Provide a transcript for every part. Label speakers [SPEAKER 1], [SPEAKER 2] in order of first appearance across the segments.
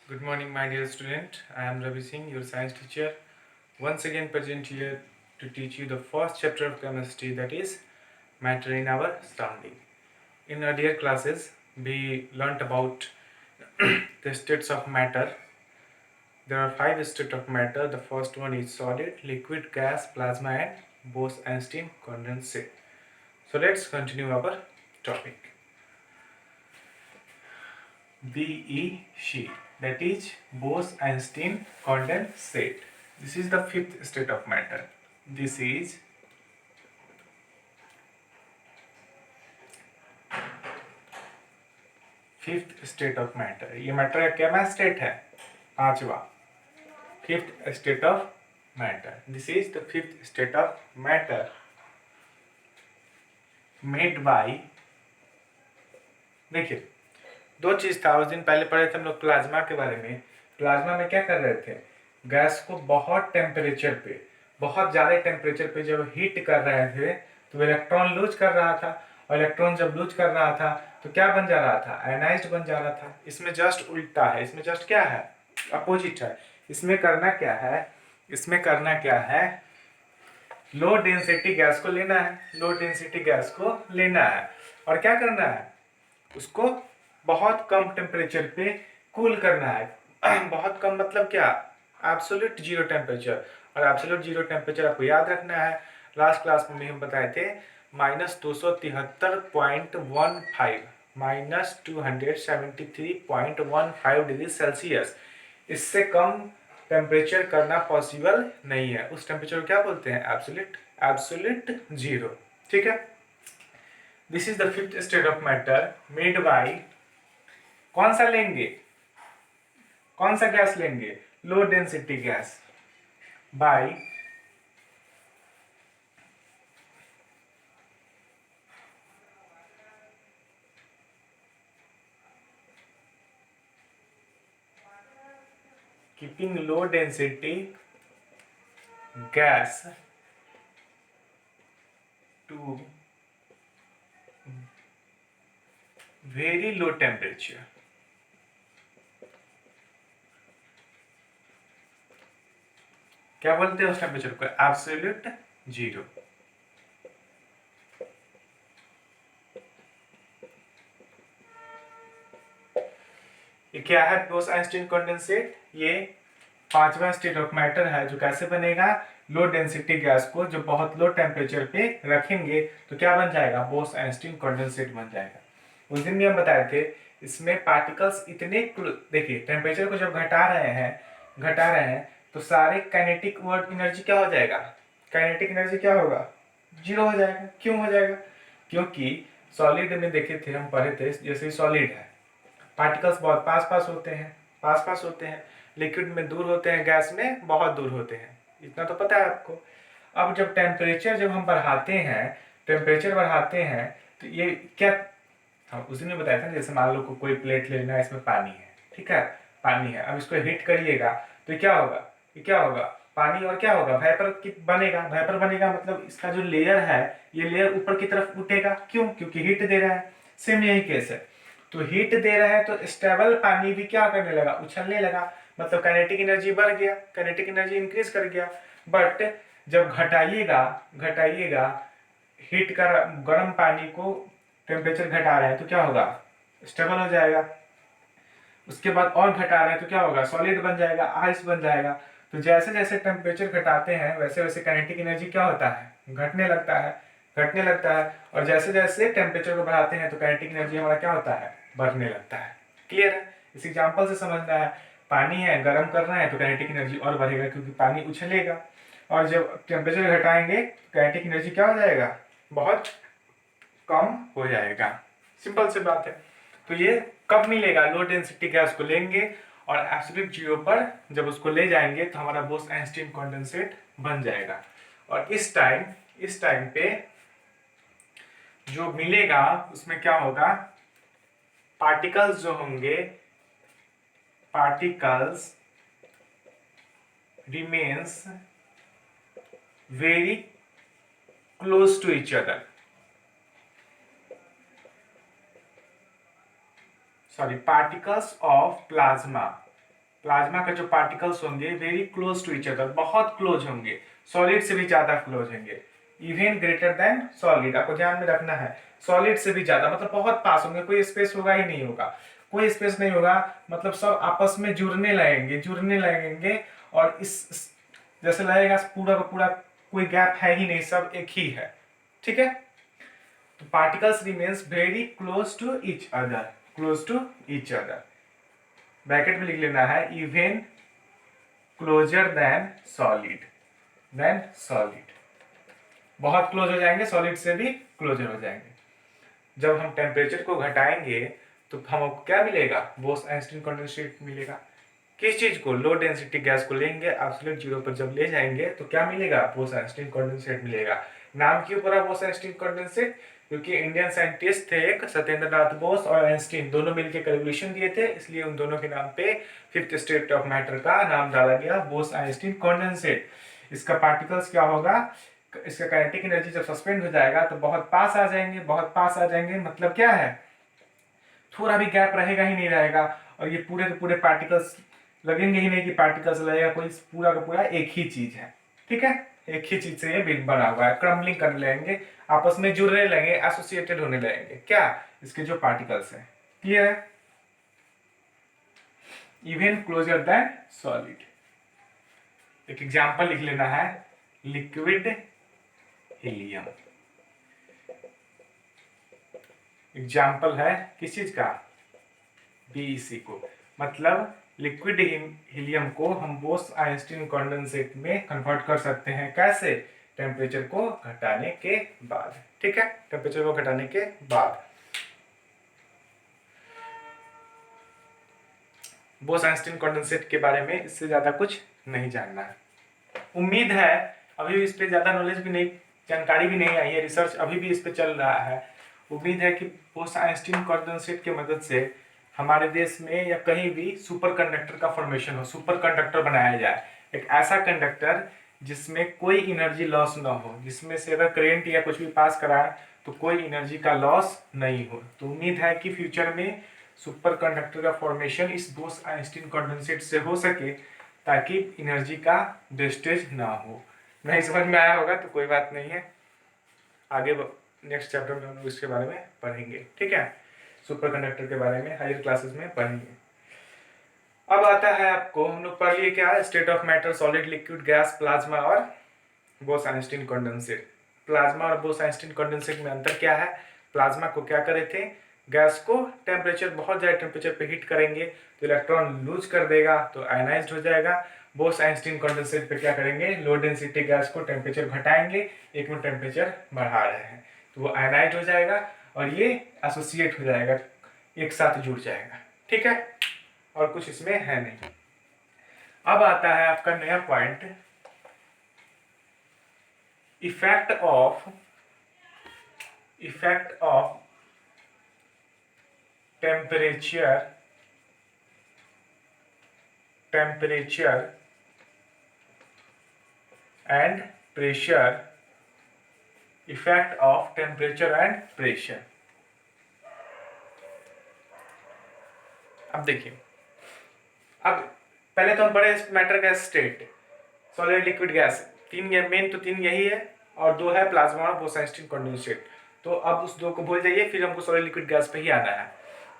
[SPEAKER 1] Good morning, my dear student. I am Ravi Singh, your science teacher. Once again, present here to teach you the first chapter of chemistry, that is matter in our surrounding. In earlier classes, we learnt about the states of matter. There are 5 states of matter. The first one is solid, liquid, gas, plasma, and Bose-Einstein condensate. So let's continue our topic. BEC, that is Bose-Einstein condensate. This is the fifth state of matter. This is fifth state of matter. ये matter का क्या state है? पांचवा, fifth state of matter. This is the fifth state of matter made bye. देखिए, दो चीज था. उस दिन पहले पढ़े थे हम लोग प्लाज्मा के बारे में. प्लाज्मा में क्या कर रहे थे? गैस को बहुत टेम्परेचर पे, बहुत ज्यादा टेम्परेचर पे जब हीट कर रहे थे तो इलेक्ट्रॉन लूज कर रहा था. और इलेक्ट्रॉन जब लूज कर रहा था तो क्या बन जा रहा था? आयनाइज्ड बन जा रहा था. इसमें जस्ट उल्टा है. इसमें जस्ट क्या है? अपोजिट है. इसमें करना क्या है? इसमें करना क्या है? लो डेंसिटी गैस को लेना है. लो डेंसिटी गैस को लेना है और क्या करना है? उसको बहुत कम टेम्परेचर पे कूल करना है. बहुत कम मतलब क्या? Absolute zero temperature. और एब्सोल्यूट जीरो टेम्परेचर आपको याद रखना है. लास्ट क्लास में हम बताए थे -273.15, -273.15 डिग्री सेल्सियस. इससे कम टेम्परेचर करना पॉसिबल नहीं है. उस टेम्परेचर को क्या बोलते हैं? Absolute, absolute zero. ठीक है. This is the fifth state of matter made by. कौन सा लेंगे? कौन सा गैस लेंगे? Low density gas. By keeping low density gas to very low temperature. क्या बोलते हैं उस टेम्परेचर को? Absolute zero. ये क्या है? Bose-Einstein condensate. ये पांचवा स्टेट ऑफ मैटर है जो कैसे बनेगा? लो डेंसिटी गैस को जब बहुत लो टेम्परेचर पे रखेंगे तो क्या बन जाएगा? बोस-आइंस्टीन कंडेंसेट बन जाएगा. उस दिन भी हम बताए थे इसमें पार्टिकल्स इतने, देखिए टेम्परेचर को जब घटा रहे हैं तो सारे काइनेटिक वर्क एनर्जी क्या हो जाएगा? काइनेटिक एनर्जी क्या होगा? जीरो हो जाएगा. क्यों हो जाएगा? क्योंकि सॉलिड में देखे थे, हम पढ़े थे, जैसे सॉलिड है, पार्टिकल्स बहुत पास पास होते हैं. लिक्विड में दूर होते हैं, गैस में बहुत दूर होते हैं. इतना तो पता है आपको. अब जब टेम्परेचर हम बढ़ाते हैं तो ये क्या, हाँ उसी ने बताया था ना, जैसे मान लो कोई प्लेट लेना है, इसमें पानी है, ठीक है, पानी है. अब इसको हीट करिएगा तो क्या होगा? ये क्या होगा? पानी. और क्या होगा? वेपर बनेगा. वेपर बनेगा मतलब इसका जो लेयर है, ये लेयर ऊपर की तरफ उठेगा. क्यों? क्योंकि हीट दे रहा है. सेम यही केस है. तो हीट दे रहा है तो स्टेबल पानी भी क्या करने लगा? उछलने लगा. मतलब काइनेटिक एनर्जी बढ़ गया, काइनेटिक एनर्जी इंक्रीज कर गया. बट जब घटाइएगा हीट कर गर्म पानी को टेम्परेचर घटा रहे हैं तो क्या होगा? स्टेबल हो जाएगा. उसके बाद और घटा रहे हैं तो क्या होगा? सॉलिड बन जाएगा, आइस बन जाएगा. तो जैसे जैसे टेम्परेचर घटाते हैं वैसे वैसे काइनेटिक एनर्जी क्या होता है? घटने लगता है. और जैसे जैसे टेम्परेचर को बढ़ाते हैं तो काइनेटिक एनर्जी हमारा क्या होता है? बढ़ने लगता है. क्लियर है? इस एग्जांपल से समझना है. पानी है, गर्म करना है तो काइनेटिक एनर्जी और बढ़ेगा क्योंकि पानी उछलेगा. और जब टेम्परेचर घटाएंगे काइनेटिक एनर्जी क्या हो जाएगा? बहुत कम हो जाएगा. सिंपल सी बात है. तो ये कब मिलेगा? लो डेंसिटी गैस को लेंगे और एब्सोल्यूट जीरो पर जब उसको ले जाएंगे तो हमारा बोस-आइंस्टीन कंडेंसेट बन जाएगा. और इस टाइम पे जो मिलेगा उसमें क्या होगा? पार्टिकल्स जो होंगे, particles remains very close to each other. Particles of plasma plasma का जो पार्टिकल्स होंगे very close to each other, बहुत क्लोज होंगे, सॉलिड से भी ज्यादा क्लोज होंगे, इवन ग्रेटर देन सॉलिड, आपको ध्यान में रखना है, सॉलिड से भी ज्यादा, मतलब बहुत पास होंगे, कोई स्पेस होगा ही नहीं होगा, कोई स्पेस नहीं होगा, मतलब सब आपस में जुड़ने लगेंगे, और जैसे लगेगा पूरा का पूरा कोई गैप है ही नहीं, सब एक ही है, ठीक है। तो particles remains very close to each other, bracket में लिख लेना है इवन क्लोजर देन सॉलिड, बहुत क्लोज हो जाएंगे, सॉलिड से भी क्लोजर हो जाएंगे। जब हम टेम्परेचर को घटाएंगे तो हमको क्या मिलेगा, बोस-आइंस्टीन कंडेंसेट मिलेगा। किस चीज को, लो डेंसिटी गैस को लेंगे, एब्सोल्यूट जीरो पर जब ले जाएंगे तो क्या मिलेगा, बोस-आइंस्टीन कंडेंसेट मिलेगा। नाम क्यों पड़ा बोस-आइंस्टीन कंडेंसेट, क्योंकि इंडियन साइंटिस्ट थे एक, सत्येंद्र नाथ बोस और आइंस्टीन, दोनों मिलकर कैलकुलेशन दिए थे, इसलिए उन दोनों के नाम पे फिफ्थ स्टेट ऑफ मैटर का नाम डाला गया बोस-आइंस्टीन कंडेंसेट। इसका पार्टिकल्स क्या होगा, इसका काइनेटिक एनर्जी जब सस्पेंड हो जाएगा तो बहुत पास आ जाएंगे, बहुत पास आ जाएंगे, मतलब क्या है, थोड़ा भी गैप रहेगा ही नहीं रहेगा, और ये पूरे के पूरे पार्टिकल्स लगेंगे ही नहीं कि पार्टिकल्स लगेगा, कोई पूरा का पूरा एक ही चीज है, ठीक है, एक ही चीज से ये बना हुआ है, क्रम्बलिंग करने लगेंगे, आपस में जुड़ने लगेंगे, एसोसिएटेड होने लगेंगे, क्या, इसके जो पार्टिकल्स हैं, क्लियर है। इवन क्लोजर देन सॉलिड, एक एग्जांपल लिख लेना है, लिक्विड हीलियम, एग्जाम्पल है किस चीज का, बीईसी को, मतलब लिक्विड हीलियम को हम बोस-आइंस्टीन कंडेंसेट में कन्वर्ट कर सकते हैं, कैसे, टेम्परेचर को घटाने के बाद, ठीक है, टेम्परेचर को घटाने के बाद। बोस-आइंस्टीन कंडेंसेट के बारे में इससे ज्यादा कुछ नहीं जानना है। उम्मीद है अभी भी इस पे ज्यादा नॉलेज भी नहीं, जानकारी भी नहीं आई है, रिसर्च अभी भी इस पे चल रहा है। उम्मीद है कि बोस-आइंस्टीन कंडेंसेट की मदद से हमारे देश में या कहीं भी सुपर कंडक्टर का फॉर्मेशन हो, सुपर कंडक्टर बनाया जाए, एक ऐसा कंडक्टर जिसमें कोई एनर्जी लॉस ना हो, जिसमें से अगर करंट या कुछ भी पास कराए तो कोई एनर्जी का लॉस नहीं हो। तो उम्मीद है कि फ्यूचर में सुपर कंडक्टर का फॉर्मेशन इस बोस-आइंस्टीन कंडेंसेट से हो सके, ताकि एनर्जी का वेस्टेज ना हो। नहीं समझ में आया होगा तो कोई बात नहीं है, आगे नेक्स्ट चैप्टर में हम लोग इसके बारे में पढ़ेंगे, ठीक है, सुपर कंडक्टर के बारे में हायर क्लासेस में पढ़ेंगे। अब आता है आपको, हम लोग पढ़ लिए क्या है, state of matter, solid, liquid, gas, plasma और बोस-आइंस्टीन कंडेंसेट। प्लाज्मा और बोस-आइंस्टीन कंडेंसेट में अंतर क्या है, प्लाज्मा को क्या करे थे, गैस को टेम्परेचर, बहुत ज़्यादा टेम्परेचर पे हीट करेंगे तो इलेक्ट्रॉन लूज कर देगा तो आयनाइज्ड हो जाएगा। बोस-आइंस्टीन कंडेंसेट पे क्या करेंगे, लो डेंसिटी गैस को टेम्परेचर घटाएंगे, एक में टेम्परेचर बढ़ा रहे हैं तो वो आयनाइज्ड हो जाएगा और ये एसोसिएट हो जाएगा, एक साथ जुड़ जाएगा, ठीक है, और कुछ इसमें है नहीं। अब आता है आपका नया point, effect of temperature and pressure, effect of temperature and pressure. अब देखिए, अब पहले तो हम पढ़े मैटर का स्टेट, सॉलिड, लिक्विड, गैस, तीन मेन तो तीन यही है, और दो है प्लाज्मा और बोस-आइंस्टीन कंडेंसेट। तो अब उस दो को भूल जाइए, फिर हमको सॉलिड, लिक्विड, गैस पे ही आना है।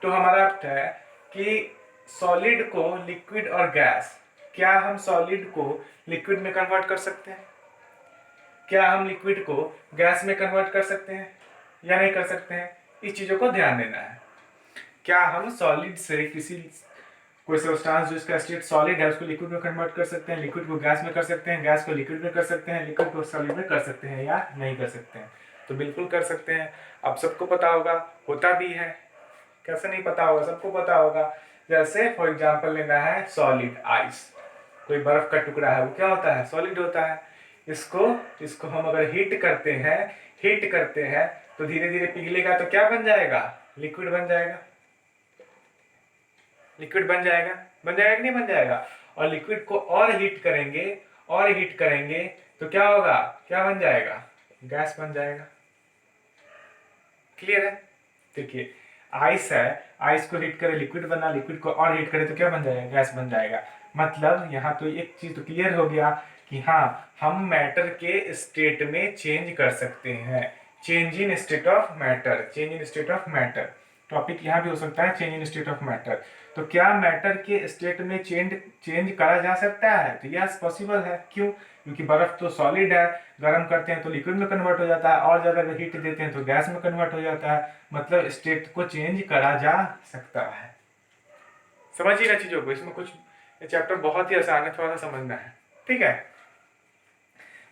[SPEAKER 1] तो हमारा अर्थ है कि सॉलिड को लिक्विड और गैस, क्या हम सॉलिड को लिक्विड में कन्वर्ट कर सकते हैं, क्या हम लिक्विड को गैस में कन्वर्ट कर सकते हैं या नहीं कर सकते हैं, इस चीजों को ध्यान देना है। क्या हम सॉलिड से कोई सब्सटेंस जो इसका स्टेट सॉलिड है उसको लिक्विड में कन्वर्ट कर सकते हैं, लिक्विड को गैस में कर सकते हैं, गैस को लिक्विड में कर सकते हैं, लिक्विड को सॉलिड में कर सकते हैं या नहीं कर सकते हैं, तो बिल्कुल कर सकते हैं। आप सबको पता होगा, होता भी है, कैसे नहीं पता होगा, सबको पता होगा। जैसे फॉर एग्जांपल लेना है सॉलिड आइस, कोई बर्फ का टुकड़ा है, वो क्या होता है, सॉलिड होता है। इसको हम अगर हीट करते हैं तो धीरे धीरे पिघलेगा तो क्या बन जाएगा, लिक्विड बन जाएगा, लिक्विड बन जाएगा कि नहीं बन जाएगा। और लिक्विड को और हीट करेंगे तो क्या होगा, क्या बन जाएगा, गैस बन जाएगा, क्लियर है। देखिए आइस है, आइस को हीट करे लिक्विड बना, लिक्विड को और हीट करे तो क्या बन जाएगा, गैस बन जाएगा। मतलब यहाँ तो एक चीज तो क्लियर हो गया कि हाँ, हम मैटर के स्टेट में चेंज कर सकते हैं। Change in state of matter, change in state of matter, topic यहाँ भी हो सकता है, change in state of matter. तो क्या मैटर के स्टेट में चेंज करा जा सकता है, तो यस पॉसिबल है। क्यों? क्योंकि बर्फ तो सॉलिड है, गर्म करते हैं तो लिक्विड में कन्वर्ट हो जाता है, और ज्यादा अगर हीट देते हैं तो गैस में कन्वर्ट हो जाता है। मतलब स्टेट को चेंज करा जा सकता है। समझिएगा चीजों को, इसमें कुछ चैप्टर बहुत ही आसान है, थोड़ा सा समझना है, ठीक है।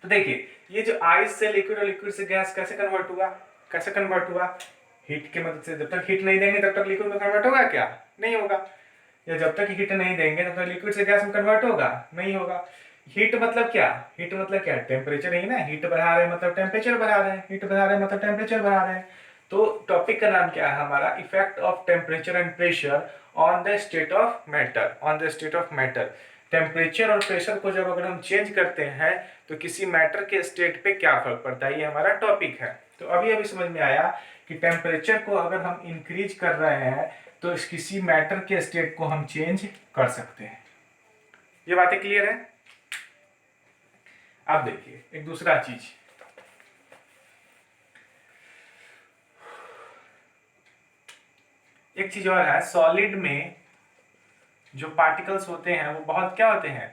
[SPEAKER 1] तो देखिए, ये जो आइस से लिक्विड और लिक्विड से गैस कैसे कन्वर्ट हुआ, कैसे कन्वर्ट हुआ, हीट की मदद से। जब तक हीट नहीं देंगे तब तक लिक्विड में कन्वर्ट होगा क्या, नहीं होगा। या जब तक हीट नहीं देंगे तब तक लिक्विड से गैस में कन्वर्ट होगा, नहीं होगा। हीट मतलब क्या, हीट मतलब क्या, टेम्परेचर ही ना। हीट बढ़ा रहे हैं मतलब टेम्परेचर बढ़ा रहे हैं, हीट बढ़ा रहे हैं मतलब टेम्परेचर बढ़ा रहे हैं। तो टॉपिक का नाम क्या है हमारा, effect of temperature and pressure on the state of matter, on the state of matter. Temperature और प्रेशर को जब अगर हम चेंज करते हैं तो किसी मैटर के स्टेट पे क्या फर्क पड़ता है, ये हमारा टॉपिक है। तो अभी अभी समझ में आया कि टेम्परेचर को अगर हम इंक्रीज कर रहे हैं तो इस किसी मैटर के स्टेट को हम चेंज कर सकते हैं। ये बातें क्लियर है। अब देखिए एक दूसरा चीज, एक चीज और है, सॉलिड में जो पार्टिकल्स होते हैं वो बहुत क्या होते हैं,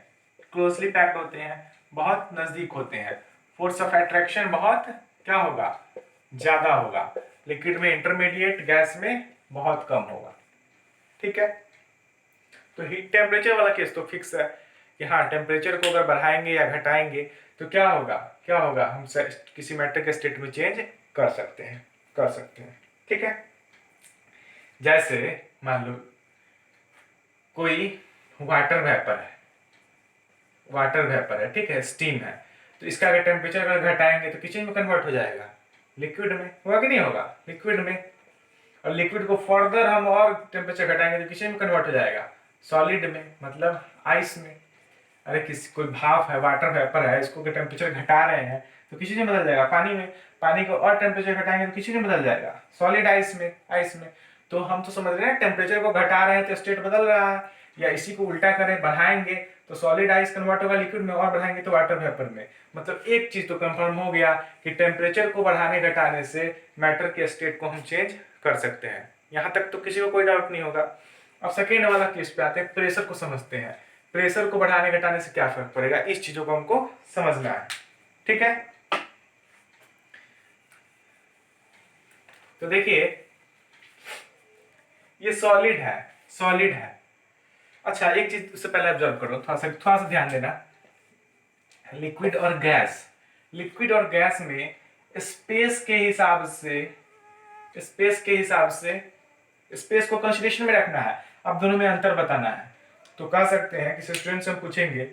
[SPEAKER 1] क्लोजली पैक्ड होते हैं, बहुत नजदीक होते हैं। फोर्स ऑफ अट्रैक्शन बहुत क्या होगा, ज्यादा होगा। लिक्विड में इंटरमीडिएट, गैस में बहुत कम होगा, ठीक है। तो हीट टेम्परेचर वाला केस तो फिक्स है कि हाँ, टेम्परेचर को अगर बढ़ाएंगे या घटाएंगे तो क्या होगा, क्या होगा, हम किसी मैटर के स्टेट में चेंज कर सकते हैं, कर सकते हैं, ठीक है। जैसे मान लो कोई वाटर वेपर है, वाटर वेपर है, ठीक है, स्टीम है। तो इसका अगर टेम्परेचर अगर घटाएंगे तो किचन में कन्वर्ट हो जाएगा, लिक्विड में, होगा कि नहीं होगा, लिक्विड में। और लिक्विड को फर्दर हम और टेम्परेचर घटाएंगे तो किचन में कन्वर्ट हो जाएगा, सॉलिड में, मतलब आइस में। अरे किसी कोई भाप है, वाटर वेपर है, इसको टेम्परेचर घटा रहे हैं तो किसी में बदल जाएगा, पानी में। पानी को और टेम्परेचर घटाएंगे तो किसी में बदल जाएगा, सॉलिड आइस में, आइस में। तो हम तो समझ रहे हैं टेम्परेचर को घटा रहे हैं तो स्टेट बदल रहा है, या इसी को उल्टा करें, बढ़ाएंगे तो सॉलिड आइस कन्वर्ट होगा लिक्विड में, और बढ़ाएंगे तो वाटर वेपर में। मतलब एक चीज तो कंफर्म हो गया कि टेम्परेचर को बढ़ाने घटाने से मैटर के स्टेट को हम चेंज कर सकते हैं। यहाँ तक तो किसी को कोई डाउट नहीं होगा। अब सेकेंड वाला केस पे आते हैं, प्रेशर को समझते हैं। प्रेशर को बढ़ाने घटाने से क्या फर्क पड़ेगा, इस चीजों को हमको समझना है, ठीक है। तो देखिए ये सॉलिड है, सॉलिड है। अच्छा एक चीज उससे पहले ऑब्जर्व करो, थोड़ा सा ध्यान देना। लिक्विड और गैस, लिक्विड और गैस में स्पेस के हिसाब से, स्पेस के हिसाब से स्पेस को कंसिडरेशन में रखना है। अब दोनों में अंतर बताना है। तो कह सकते हैं किसी स्टूडेंट से हम पूछेंगे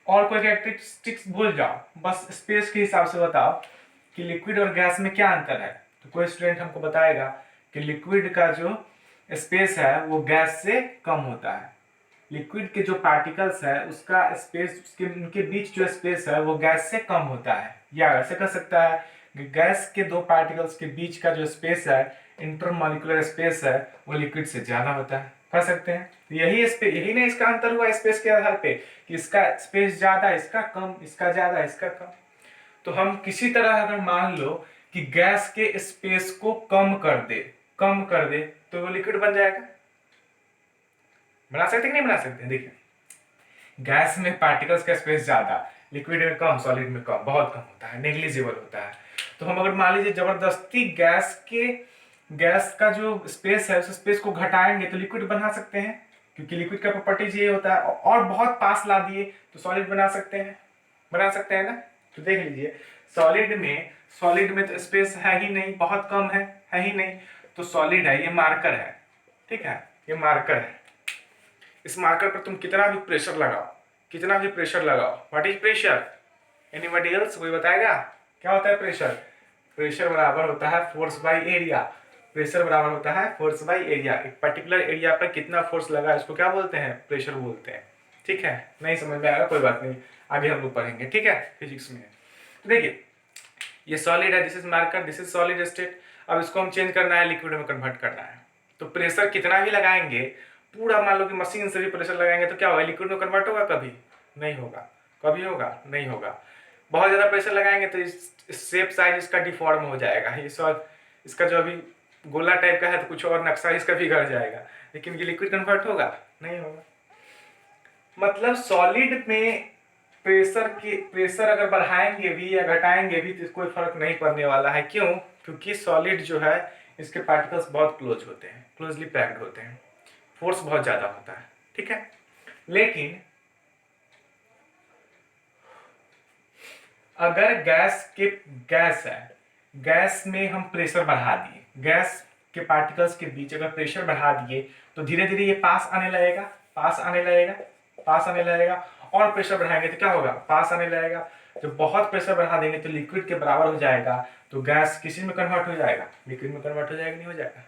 [SPEAKER 1] और कोई कैरेक्टरिस्टिक्स भूल जाओ, बस स्पेस के हिसाब से बताओ कि लिक्विड और गैस में क्या अंतर है। तो कोई स्टूडेंट हमको बताएगा कि लिक्विड का जो स्पेस है वो गैस से कम होता है, लिक्विड के जो पार्टिकल्स है उसका स्पेस, उसके उनके बीच जो स्पेस है वो गैस से कम होता है। या ऐसे कर सकता है कि गैस के दो पार्टिकल्स के बीच का जो स्पेस है, इंटरमॉलिक्यूलर स्पेस है, वो लिक्विड से ज्यादा होता है, कर सकते हैं। तो यही ना इसका अंतर हुआ स्पेस के आधार पे कि इसका स्पेस ज्यादा, इसका कम, इसका ज्यादा, इसका कम। तो हम किसी तरह अगर मान लो कि गैस के स्पेस को कम कर दे, कम कर दे, तो वो लिक्विड बन जाएगा। बना सकते कि नहीं बना सकते, देखिए गैस में पार्टिकल्स का स्पेस ज्यादा, लिक्विड में कम, सॉलिड में कम, बहुत कम होता है, नेग्लिजिबल होता है। तो हम अगर मान लीजिए जबरदस्ती गैस का जो स्पेस है उस स्पेस को घटाएंगे तो लिक्विड बना सकते हैं, क्योंकि लिक्विड का प्रॉपर्टीज ये होता है। और बहुत पास ला दिए तो सॉलिड बना सकते हैं, बना सकते हैं ना। तो देख लीजिए सॉलिड में तो स्पेस है ही नहीं, बहुत कम है ही नहीं। तो सॉलिड है, ये मार्कर है, ठीक है, ये मार्कर है। इस मार्कर पर तुम कितना भी प्रेशर लगाओ, कितना भी प्रेशर लगाओ, what is pressure, anybody else, कोई बताएगा क्या होता है प्रेशर। प्रेशर बराबर होता है फोर्स बाय एरिया, प्रेशर बराबर होता है फोर्स बाय एरिया। एक पर्टिकुलर एरिया पर कितना फोर्स लगा इसको क्या बोलते हैं, प्रेशर बोलते हैं, ठीक है। नहीं समझ में आएगा कोई बात नहीं, आगे हम लोग पढ़ेंगे, ठीक है, फिजिक्स में। तो देखिए ये सॉलिड है, this is marker, this is solid state. अब इसको हम चेंज करना है, लिक्विड में कन्वर्ट करना है। तो प्रेशर कितना भी लगाएंगे, पूरा मान लो कि मशीन से भी प्रेशर लगाएंगे तो क्या होगा, लिक्विड में कन्वर्ट होगा? कभी नहीं होगा। कभी होगा? नहीं होगा। बहुत ज़्यादा प्रेशर लगाएंगे तो इस शेप साइज इसका डिफॉर्म हो जाएगा, ये सब इसका जो अभी गोला टाइप का है तो कुछ और नक्शा इसका बिगड़ जाएगा, लेकिन ये लिक्विड कन्वर्ट होगा? नहीं होगा। मतलब सॉलिड में प्रेशर अगर बढ़ाएंगे भी या घटाएंगे भी तो कोई फर्क नहीं पड़ने वाला है। क्यों? क्योंकि सॉलिड जो है इसके पार्टिकल्स बहुत क्लोज होते हैं, क्लोजली पैक्ड होते हैं, फोर्स बहुत ज्यादा होता है, ठीक है। लेकिन अगर गैस है, गैस में हम प्रेशर बढ़ा दिए, गैस के पार्टिकल्स के बीच अगर प्रेशर बढ़ा दिए तो धीरे धीरे ये पास आने लगेगा, पास आने लगेगा, पास आने लगेगा। और प्रेशर बढ़ाएंगे तो क्या होगा, पास आने लगेगा। जब बहुत प्रेशर बढ़ा देंगे तो लिक्विड के बराबर हो जाएगा, तो गैस किसी में कन्वर्ट हो जाएगा, लिक्विड में कन्वर्ट हो जाएगा, नहीं हो जाएगा?